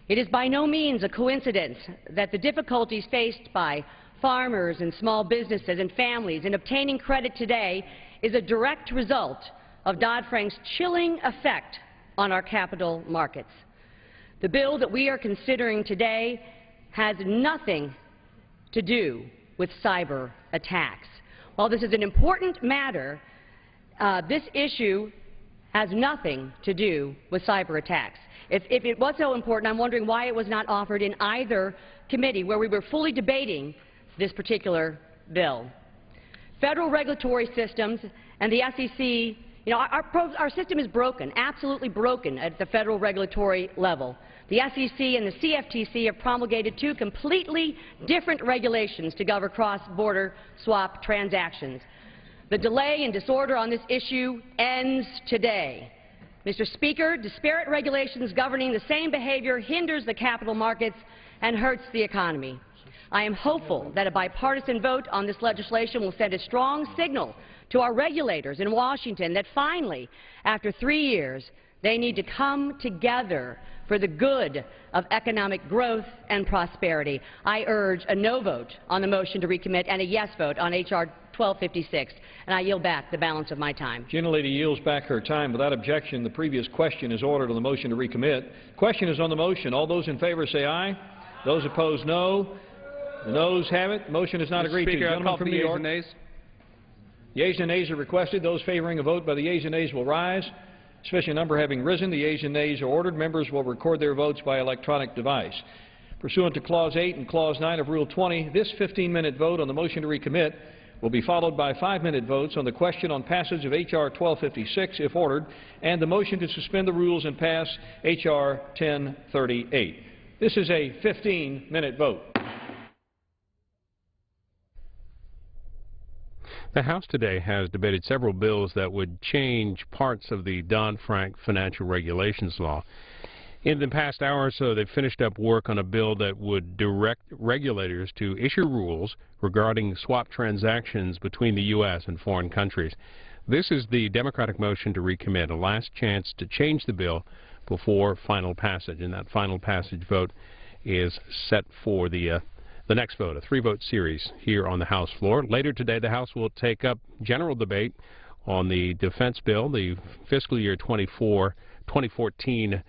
It is by no means a coincidence that the difficulties faced by farmers and small businesses and families in obtaining credit today is a direct result of Dodd-Frank's chilling effect on our capital markets. The bill that we are considering today has nothing to do with cyber attacks. While this is an important matter, this issue has nothing to do with cyber attacks. If it was so important, I'm wondering why it was not offered in either committee where we were fully debating this particular bill. Federal regulatory systems and the SEC, our system is broken, absolutely broken at the federal regulatory level. The SEC and the CFTC have promulgated two completely different regulations to govern cross-border swap transactions. The delay and disorder on this issue ends today. Mr. Speaker, disparate regulations governing the same behavior hinders the capital markets and hurts the economy. I am hopeful that a bipartisan vote on this legislation will send a strong signal to our regulators in Washington that finally, after 3 years, they need to come together for the good of economic growth and prosperity. I urge a no vote on the motion to recommit and a yes vote on H.R. 1256, and I yield back the balance of my time. Gentlelady yields back her time. Without objection, the previous question is ordered on the motion to recommit. Question is on the motion. All those in favor say aye. Those opposed, no. The noes have it. The motion is not agreed to. Gentleman from New York. Yeas and nays are requested. Those favoring a vote by the yeas and nays will rise. Sufficient number having risen, the yeas and nays are ordered. Members will record their votes by electronic device. Pursuant to Clause 8 and Clause 9 of Rule 20, this 15-minute vote on the motion to recommit will be followed by 5-minute votes on the question on passage of H.R. 1256, if ordered, and the motion to suspend the rules and pass H.R. 1038. This is a 15-minute vote. The House today has debated several bills that would change parts of the Dodd-Frank financial regulations law. In the past hour or so, they've finished up work on a bill that would direct regulators to issue rules regarding swap transactions between the U.S. and foreign countries. This is the Democratic motion to recommit, a last chance to change the bill before final passage, and that final passage vote is set for the next vote, a 3-vote series here on the House floor. Later today, the House will take up general debate on the defense bill, the fiscal year 2014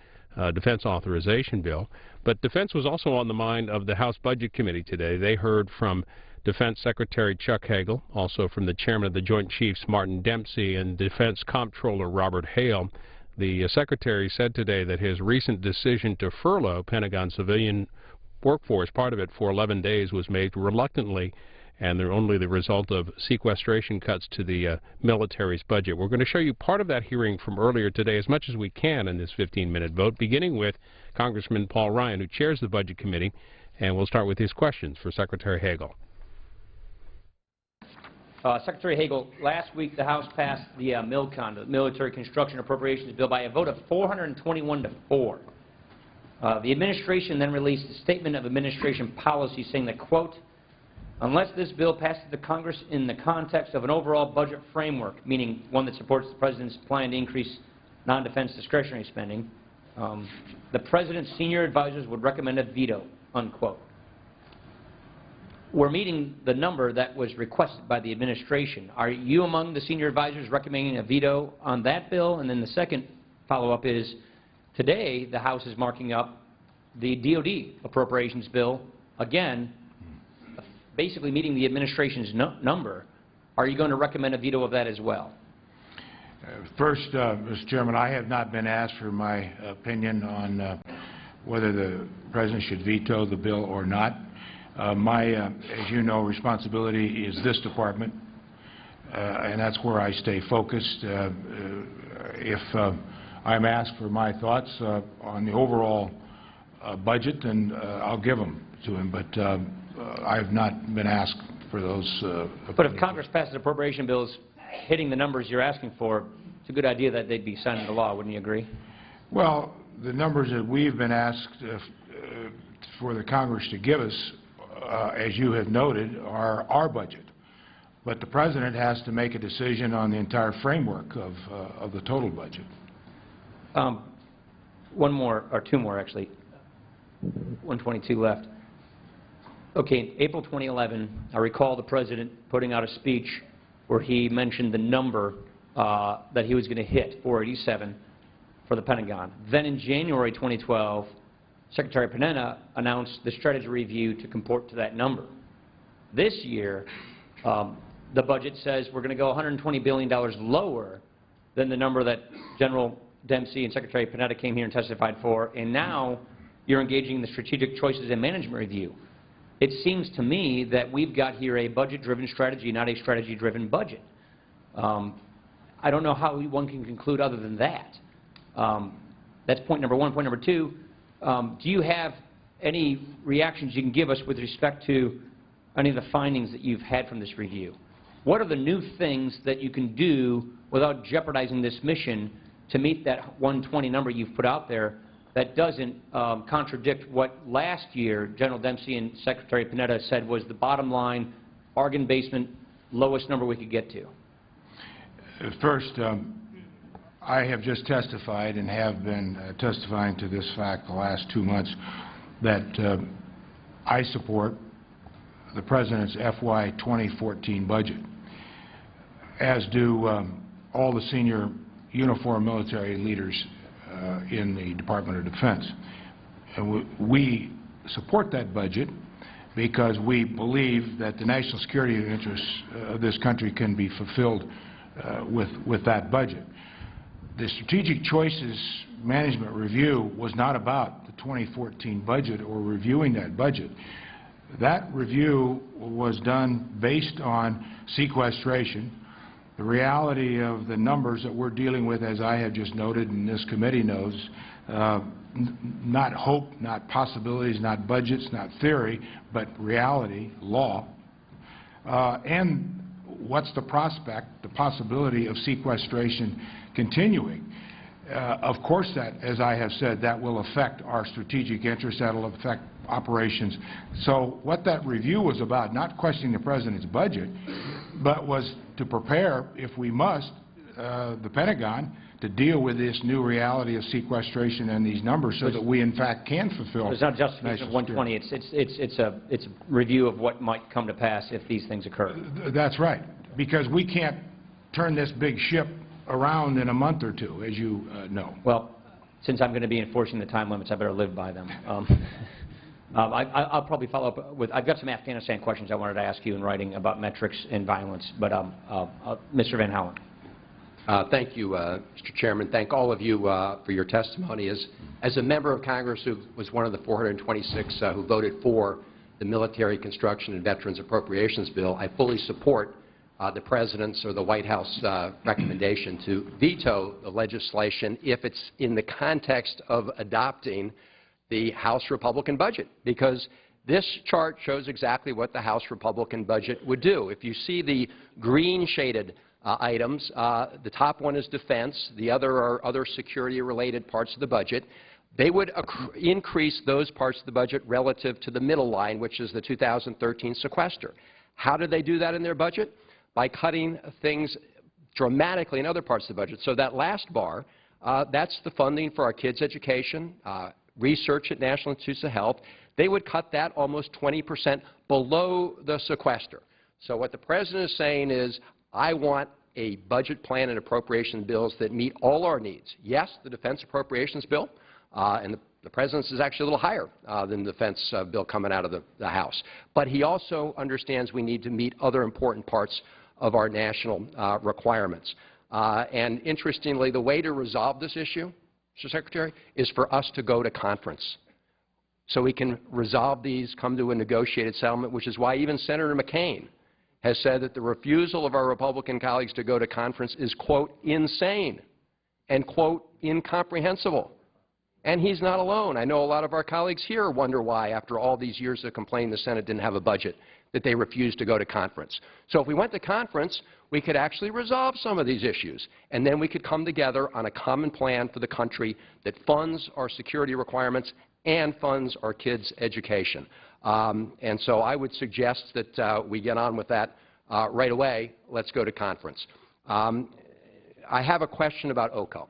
defense authorization bill. But defense was also on the mind of the House Budget Committee today. They heard from Defense Secretary Chuck Hagel, also from the Chairman of the Joint Chiefs, Martin Dempsey, and Defense Comptroller Robert Hale. The Secretary said today that his recent decision to furlough Pentagon civilian workforce, part of it for 11 days, was made reluctantly, and they're only the result of sequestration cuts to the military's budget. We're going to show you part of that hearing from earlier today as much as we can in this 15-minute vote, beginning with Congressman Paul Ryan, who chairs the Budget Committee, and we'll start with his questions for Secretary Hagel. Secretary Hagel, last week the House passed the MILCON, the Military Construction Appropriations Bill, by a vote of 421 to 4. The administration then released a statement of administration policy saying that, quote, unless this bill passes the Congress in the context of an overall budget framework, meaning one that supports the President's plan to increase non-defense discretionary spending, the President's senior advisors would recommend a veto, unquote. We're meeting the number that was requested by the administration. Are you among the senior advisors recommending a veto on that bill? And then the second follow-up is, today the House is marking up the DOD appropriations bill, again, basically meeting the administration's number. Are you going to recommend a veto of that as well? First, Mr. Chairman, I have not been asked for my opinion on whether the President should veto the bill or not. As you know, responsibility is this department, and that's where I stay focused. If I'm asked for my thoughts on the overall budget, then I'll give them to him, but I have not been asked for those. But if Congress passes appropriation bills hitting the numbers you're asking for, it's a good idea that they'd be signed into law, wouldn't you agree? Well, the numbers that we've been asked for the Congress to give us, as you have noted, are our budget. But the President has to make a decision on the entire framework of the total budget. One more, or two more actually. 122 left. Okay, in April 2011, I recall the President putting out a speech where he mentioned the number that he was going to hit, 487, for the Pentagon. Then in January 2012, Secretary Panetta announced the strategy review to comport to that number. This year, the budget says we're going to go $120 billion lower than the number that General Dempsey and Secretary Panetta came here and testified for, and now you're engaging in the Strategic Choices and Management Review. It seems to me that we've got here a budget-driven strategy, not a strategy-driven budget. I don't know how one can conclude other than that. That's point number one. Point number two, do you have any reactions you can give us with respect to any of the findings that you've had from this review? What are the new things that you can do without jeopardizing this mission to meet that 120 number you've put out there that doesn't contradict what last year General Dempsey and Secretary Panetta said was the bottom line, bargain basement, lowest number we could get to? First, I have just testified and have been testifying to this fact the last 2 months that I support the President's FY 2014 budget, as do all the senior uniformed military leaders in the Department of Defense. And we support that budget because we believe that the national security interests of this country can be fulfilled with that budget. The Strategic Choices Management Review was not about the 2014 budget or reviewing that budget. That review was done based on sequestration, the reality of the numbers that we're dealing with, as I have just noted and this committee knows, not hope, not possibilities, not budgets, not theory, but reality, law. And what's the prospect, the possibility of sequestration continuing? Of course that, as I have said, that will affect our strategic interests, that will affect operations. So what that review was about, not questioning the President's budget, but was to prepare, if we must, the Pentagon to deal with this new reality of sequestration and these numbers so that we in fact can fulfill. It's not justification of 120, it's a review of what might come to pass if these things occur. That's right, because we can't turn this big ship around in a month or two, as you know. Well, since I'm going to be enforcing the time limits, I better live by them. I'll probably follow up with, I've got some Afghanistan questions I wanted to ask you in writing about metrics and violence, but Mr. Van Hollen. Thank you, Mr. Chairman. Thank all of you for your testimony. As a member of Congress who was one of the 426 who voted for the Military Construction and Veterans Appropriations Bill, I fully support the President's or the White House recommendation to veto the legislation if it's in the context of adopting the House Republican budget, because This chart shows exactly what the House Republican budget would do. If you see the green shaded items, the top one is defense, the other are other security-related parts of the budget. They would increase those parts of the budget relative to the middle line, which is the 2013 sequester. How did they do that in their budget? By cutting things dramatically in other parts of the budget. So that last bar, that's the funding for our kids' education, research at National Institutes of Health. They would cut that almost 20% below the sequester. So what the President is saying is, I want a budget plan and appropriation bills that meet all our needs. Yes, the defense appropriations bill, and the President's is actually a little higher than the defense bill coming out of the House. But he also understands we need to meet other important parts of our national requirements. And interestingly, the way to resolve this issue, Mr. Secretary, is for us to go to conference so we can resolve these, come to a negotiated settlement, which is why even Senator McCain has said that the refusal of our Republican colleagues to go to conference is, quote, insane and, quote, incomprehensible. And he's not alone. I know a lot of our colleagues here wonder why, after all these years of complaining the Senate didn't have a budget, that they refused to go to conference. So if we went to conference, we could actually resolve some of these issues, and then we could come together on a common plan for the country that funds our security requirements and funds our kids' education. And so I would suggest that we get on with that right away. Let's go to conference. I have a question about OCO.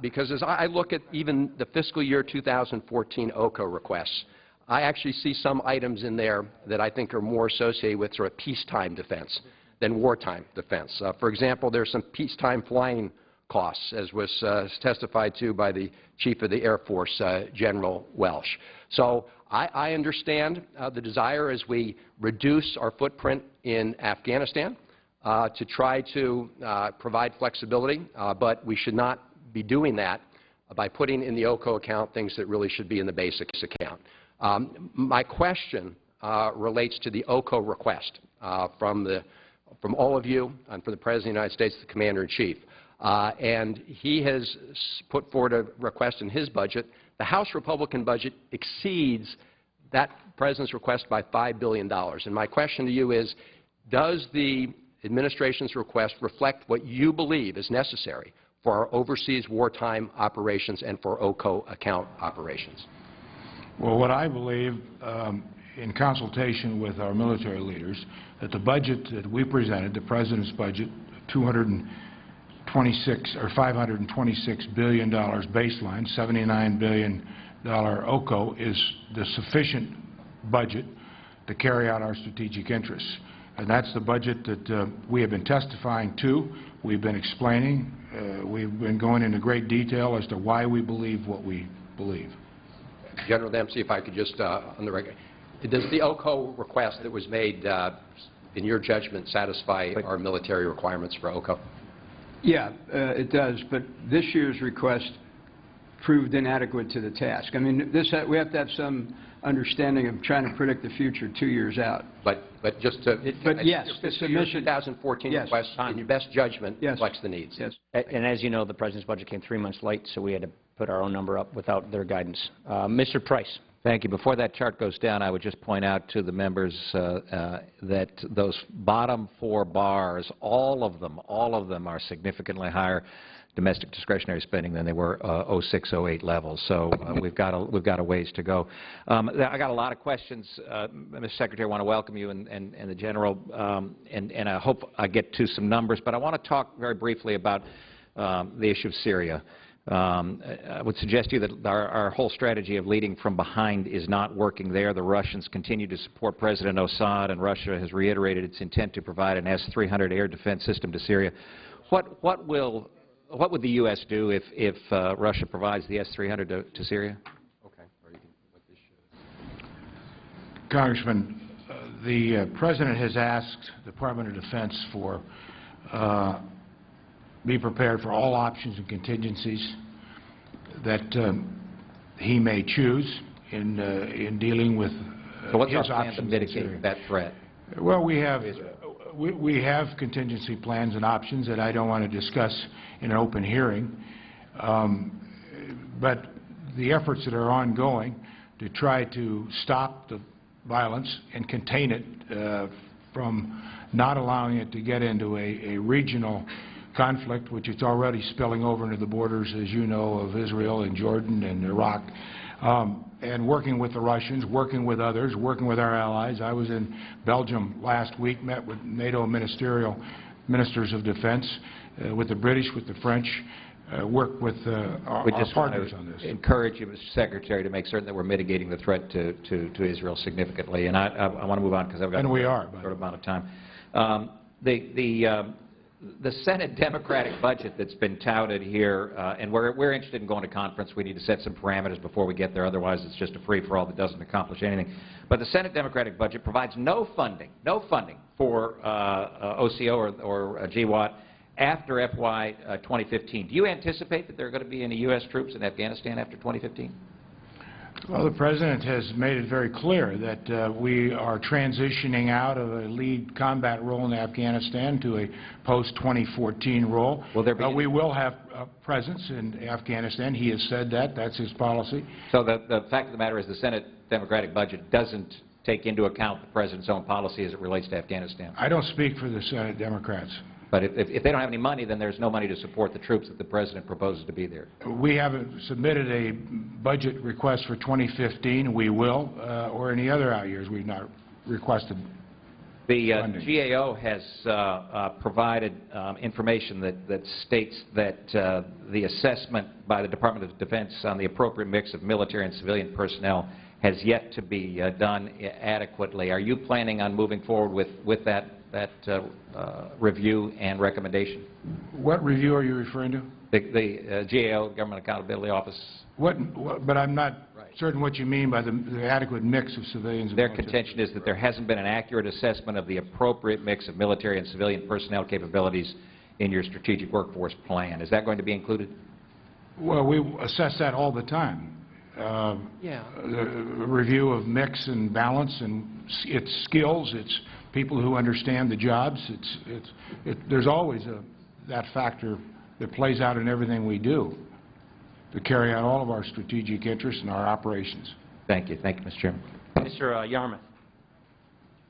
Because as I look at even the fiscal year 2014 OCO requests, I actually see some items in there that I think are more associated with sort of peacetime defense than wartime defense. For example, there's some peacetime flying costs, as was testified to by the Chief of the Air Force, General Welsh. So I understand the desire as we reduce our footprint in Afghanistan to try to provide flexibility, but we should not be doing that by putting in the OCO account things that really should be in the basics account. My question relates to the OCO request from all of you and from the President of the United States, the Commander-in-Chief. And he has put forward a request in his budget. The House Republican budget exceeds that President's request by $5 billion. And my question to you is, does the administration's request reflect what you believe is necessary for our overseas wartime operations and for OCO account operations? Well, what I believe, in consultation with our military leaders, that the budget that we presented, the President's budget, $526 billion baseline, $79 billion OCO, is the sufficient budget to carry out our strategic interests. And that's the budget that we have been testifying to. We've been explaining. We've been going into great detail as to why we believe what we believe. General Dempsey, if I could just, on the record, does the OCO request that was made, in your judgment, satisfy our military requirements for OCO? Yeah, it does, but this year's request proved inadequate to the task. I mean, we have to have some understanding of trying to predict the future 2 years out. But just to... But yes, the submission... 2014 yes, request, in your best judgment, yes, reflects the needs. Yes. And as you know, the President's budget came 3 months late, so we had to put our own number up without their guidance. Mr. Price. Thank you. Before that chart goes down, I would just point out to the members that those bottom 4 bars, all of them are significantly higher domestic discretionary spending than they were 06-08 levels. So we've got a ways to go. I got a lot of questions, Mr. Secretary. I want to welcome you and the General, and I hope I get to some numbers. But I want to talk very briefly about the issue of Syria. I would suggest to you that our whole strategy of leading from behind is not working there. The Russians continue to support President Assad, and Russia has reiterated its intent to provide an S-300 air defense system to Syria. What would the U.S. do if Russia provides the S-300 to Syria? Okay. Congressman, the President has asked the Department of Defense for be prepared for all options and contingencies that he may choose in dealing with so what's his our plan options to mitigate that threat? Well, we have contingency plans and options that I don't want to discuss in an open hearing, but the efforts that are ongoing to try to stop the violence and contain it from not allowing it to get into a regional conflict, which is already spilling over into the borders, as you know, of Israel and Jordan and Iraq, and working with the Russians, working with others, working with our allies. I was in Belgium last week, met with NATO ministers of defense, with the British, with the French, work with our partners on this. Encourage you, Mr. Secretary, to make certain that we're mitigating the threat to Israel significantly. And I want to move on because I've got a short amount of time. The Senate Democratic budget that's been touted here, and we're interested in going to conference. We need to set some parameters before we get there. Otherwise, it's just a free-for-all that doesn't accomplish anything. But the Senate Democratic budget provides no funding for OCO or GWAT after FY 2015. Do you anticipate that there are going to be any U.S. troops in Afghanistan after 2015? Well, the President has made it very clear that we are transitioning out of a lead combat role in Afghanistan to a post-2014 role. Will there be we will have a presence in Afghanistan. He has said that. That's his policy. So the fact of the matter is the Senate Democratic budget doesn't take into account the President's own policy as it relates to Afghanistan. I don't speak for the Senate Democrats. But if they don't have any money, then there's no money to support the troops that the President proposes to be there. We haven't submitted a budget request for 2015. We will, or any other out years. We've not requested the funding. GAO has provided information that states that the assessment by the Department of Defense on the appropriate mix of military and civilian personnel has yet to be done adequately. Are you planning on moving forward with that review and recommendation? What review are you referring to? The GAO, Government Accountability Office. But I'm not certain what you mean by the adequate mix of civilians. Their contention is that there hasn't been an accurate assessment of the appropriate mix of military and civilian personnel capabilities in your strategic workforce plan. Is that going to be included? Well, we assess that all the time. The review of mix and balance, and its skills, its people who understand the jobs. There's always that factor that plays out in everything we do to carry out all of our strategic interests and our operations. Thank you. Thank you, Mr. Chairman. Mr. Yarmouth.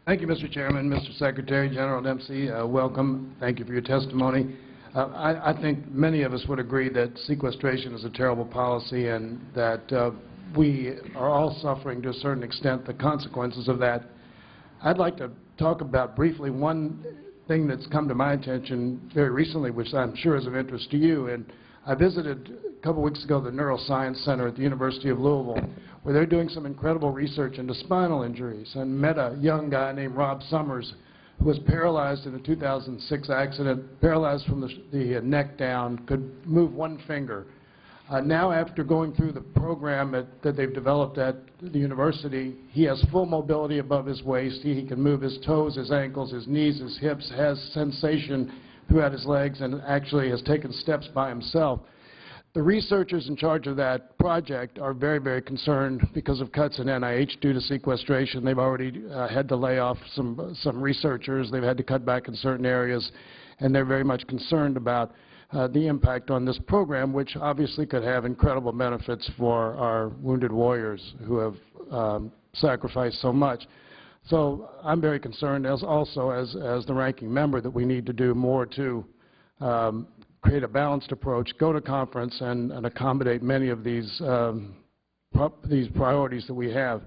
Thank you, Mr. Chairman. Mr. Secretary, General Dempsey, welcome. Thank you for your testimony. I think many of us would agree that sequestration is a terrible policy and that we are all suffering to a certain extent the consequences of that. I'd like to talk about briefly one thing that's come to my attention very recently, which I'm sure is of interest to you. And I visited a couple weeks ago the Neuroscience Center at the University of Louisville, where they're doing some incredible research into spinal injuries, and met a young guy named Rob Summers, who was paralyzed in a 2006 accident, paralyzed from the neck down, could move one finger. Now, after going through the program that they've developed at the university, he has full mobility above his waist. He can move his toes, his ankles, his knees, his hips, has sensation throughout his legs, and actually has taken steps by himself. The researchers in charge of that project are very, very concerned because of cuts in NIH due to sequestration. They've already had to lay off some researchers. They've had to cut back in certain areas, and they're very much concerned about the impact on this program, which obviously could have incredible benefits for our wounded warriors who have sacrificed so much. So I'm very concerned as the ranking member that we need to do more to create a balanced approach, go to conference, and accommodate many of these priorities that we have.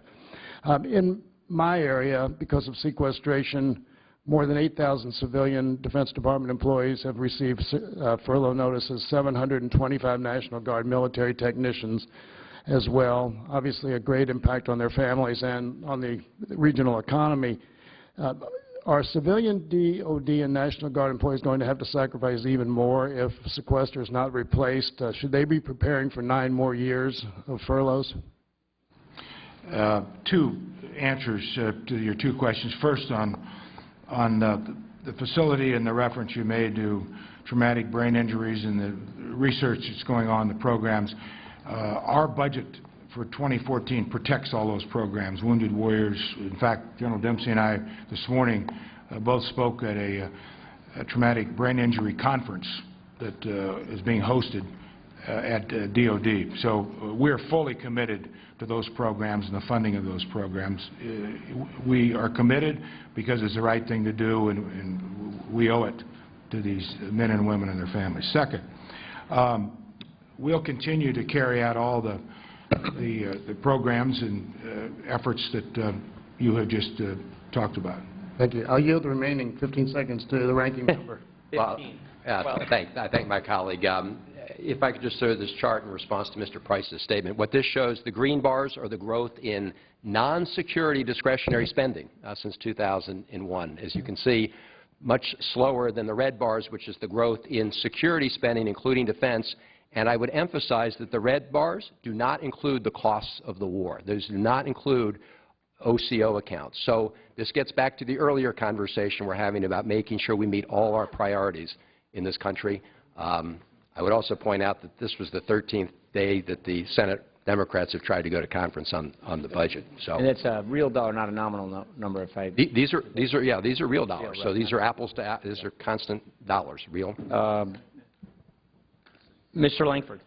In my area, because of sequestration, more than 8,000 civilian Defense Department employees have received furlough notices, 725 National Guard military technicians as well. Obviously a great impact on their families and on the regional economy. Are civilian DOD and National Guard employees going to have to sacrifice even more if sequester is not replaced? Should they be preparing for 9 more years of furloughs? Two answers to your two questions. First, on the facility and the reference you made to traumatic brain injuries and the research that's going on in the programs, our budget for 2014 protects all those programs, Wounded Warriors. In fact, General Dempsey and I this morning both spoke at a traumatic brain injury conference that is being hosted at DOD. So we're fully committed to those programs and the funding of those programs. We are committed because it's the right thing to do, and we owe it to these men and women and their families. Second, we'll continue to carry out all the programs and efforts that you have just talked about. Thank you. I'll yield the remaining 15 seconds to the ranking member. 15. I thank my colleague. If I could just show this chart in response to Mr. Price's statement. What this shows, the green bars are the growth in non-security discretionary spending since 2001. As you can see, much slower than the red bars, which is the growth in security spending, including defense. And I would emphasize that the red bars do not include the costs of the war. Those do not include OCO accounts. So this gets back to the earlier conversation we're having about making sure we meet all our priorities in this country. I would also point out that this was the 13th day that the Senate Democrats have tried to go to conference on the budget. So, and it's a real dollar, not a nominal number. If I these are real dollars. So these are apples to apples. These are constant dollars, real. Mr. Langford.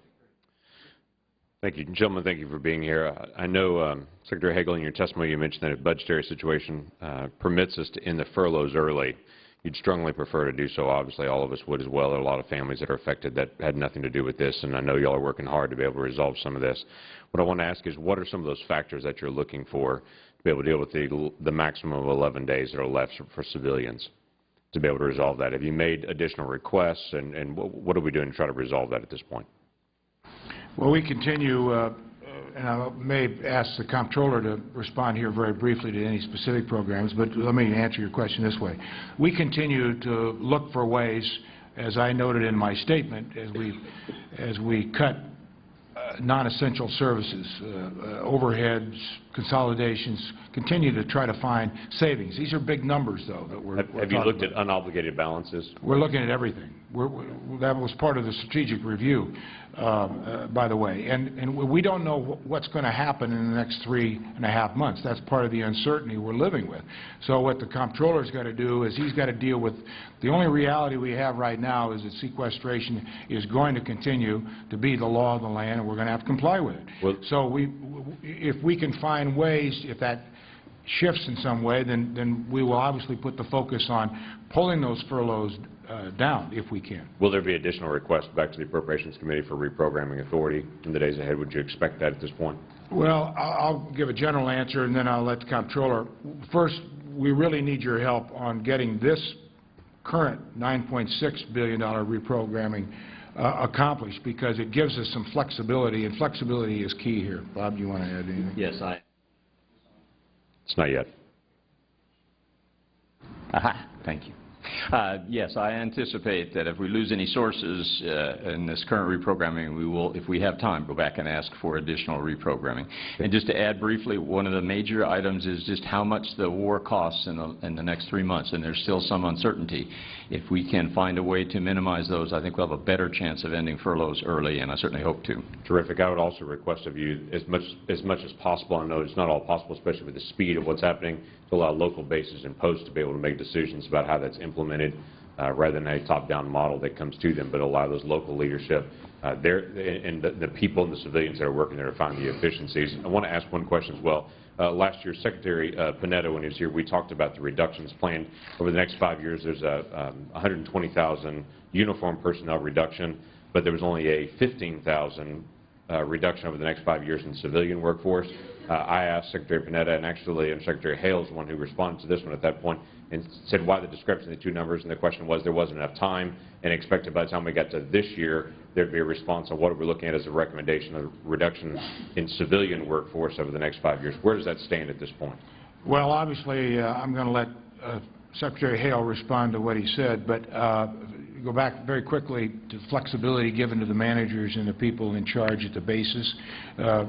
Thank you, gentlemen. Thank you for being here. I know, Secretary Hagel, in your testimony, you mentioned that a budgetary situation permits us to end the furloughs early. You'd strongly prefer to do so. Obviously, all of us would as well. There are a lot of families that are affected that had nothing to do with this, and I know y'all are working hard to be able to resolve some of this. What I want to ask is, what are some of those factors that you're looking for to be able to deal with the maximum of 11 days that are left for civilians to be able to resolve that? Have you made additional requests, and what are we doing to try to resolve that at this point? Well, we continue, and I may ask the comptroller to respond here very briefly to any specific programs, but let me answer your question this way. We continue to look for ways, as I noted in my statement, as we cut non-essential services, overheads, consolidations, continue to try to find savings. These are big numbers, though, that we're Have you looked at unobligated balances? We're looking at everything. That was part of the strategic review, by the way. And we don't know what's going to happen in the next 3.5 months. That's part of the uncertainty we're living with. So what the comptroller's got to do is he's got to deal with the only reality we have right now is that sequestration is going to continue to be the law of the land, and we're going to have to comply with it. Well, so if we can find ways, if that shifts in some way, then we will obviously put the focus on pulling those furloughs down if we can. Will there be additional requests back to the Appropriations Committee for reprogramming authority in the days ahead? Would you expect that at this point? Well, I'll give a general answer, and then I'll let the comptroller. First, we really need your help on getting this current $9.6 billion reprogramming accomplished, because it gives us some flexibility, and flexibility is key here. Bob, do you want to add anything? Yes, It's not yet. Aha, thank you. Yes, I anticipate that if we lose any sources in this current reprogramming, we will, if we have time, go back and ask for additional reprogramming. And just to add briefly, one of the major items is just how much the war costs in the next 3 months, and there's still some uncertainty. If we can find a way to minimize those, I think we'll have a better chance of ending furloughs early, and I certainly hope to. Terrific. I would also request of you, as much as possible, I know it's not all possible, especially with the speed of what's happening, to allow local bases and posts to be able to make decisions about how that's implemented, rather than a top-down model that comes to them, but allow those local leadership and the people and the civilians that are working there to find the efficiencies. I want to ask one question as well. Last year, Secretary Panetta, when he was here, we talked about the reductions planned over the next 5 years. There's a 120,000 uniform personnel reduction, but there was only a 15,000 reduction over the next 5 years in the civilian workforce. I asked Secretary Panetta, and actually Secretary Hale is the one who responded to this one at that point, and said why the discrepancy in the two numbers, and the question was there wasn't enough time, and expected by the time we got to this year there'd be a response on what we're looking at as a recommendation of reduction in civilian workforce over the next 5 years. Where does that stand at this point? Well, obviously, I'm going to let Secretary Hale respond to what he said, but go back very quickly to flexibility given to the managers and the people in charge at the bases.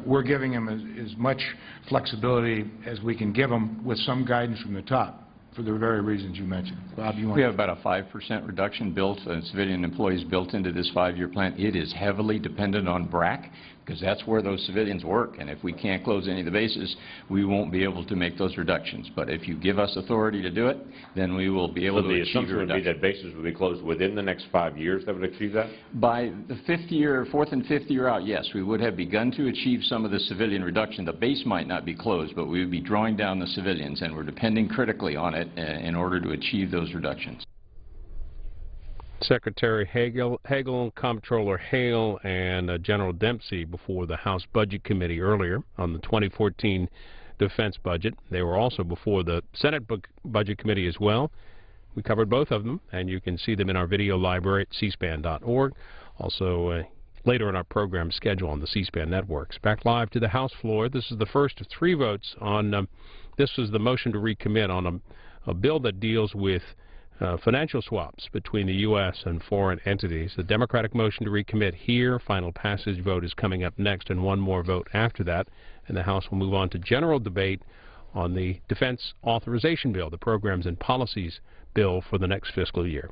We're giving them as much flexibility as we can give them, with some guidance from the top, for the very reasons you mentioned. Bob, you want? We have about a 5% reduction built, civilian employees built into this 5-year plan. It is heavily dependent on BRAC. because that's where those civilians work. And if we can't close any of the bases, we won't be able to make those reductions. But if you give us authority to do it, then we will be able to achieve a reduction. So the assumption would be that bases will be closed within the next 5 years that would achieve that? By the fourth and fifth year out, yes, we would have begun to achieve some of the civilian reduction. The base might not be closed, but we would be drawing down the civilians, and we're depending critically on it in order to achieve those reductions. Secretary Hagel, Comptroller Hale, and General Dempsey before the House Budget Committee earlier on the 2014 defense budget. They were also before the Senate Budget Committee as well. We covered both of them, and you can see them in our video library at cspan.org. Also, later in our program schedule on the C-SPAN networks. Back live to the House floor. This is the first of 3 votes on, this is the motion to recommit on a bill that deals with financial swaps between the U.S. and foreign entities. The Democratic motion to recommit here. Final passage vote is coming up next, and one more vote after that. And the House will move on to general debate on the Defense Authorization Bill, the Programs and Policies Bill for the next fiscal year.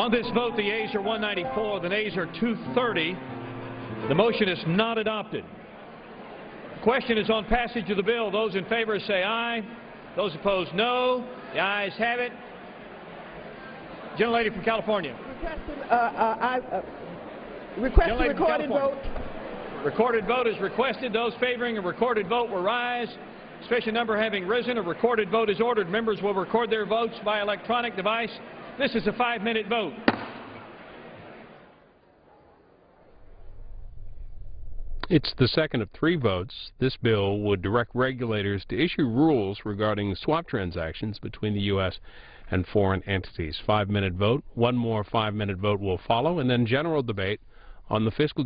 On this vote, the yeas are 194, the nays are 230. The motion is not adopted. The question is on passage of the bill. Those in favor say aye. Those opposed, no. The ayes have it. Gentlelady from California. Request a recorded vote. Recorded vote is requested. Those favoring a recorded vote will rise. Sufficient number having risen, a recorded vote is ordered. Members will record their votes by electronic device. This is a 5-minute vote. It's the second of 3 votes. This bill would direct regulators to issue rules regarding swap transactions between the U.S. and foreign entities. 5-minute vote. One more 5-minute vote will follow, and then general debate on the fiscal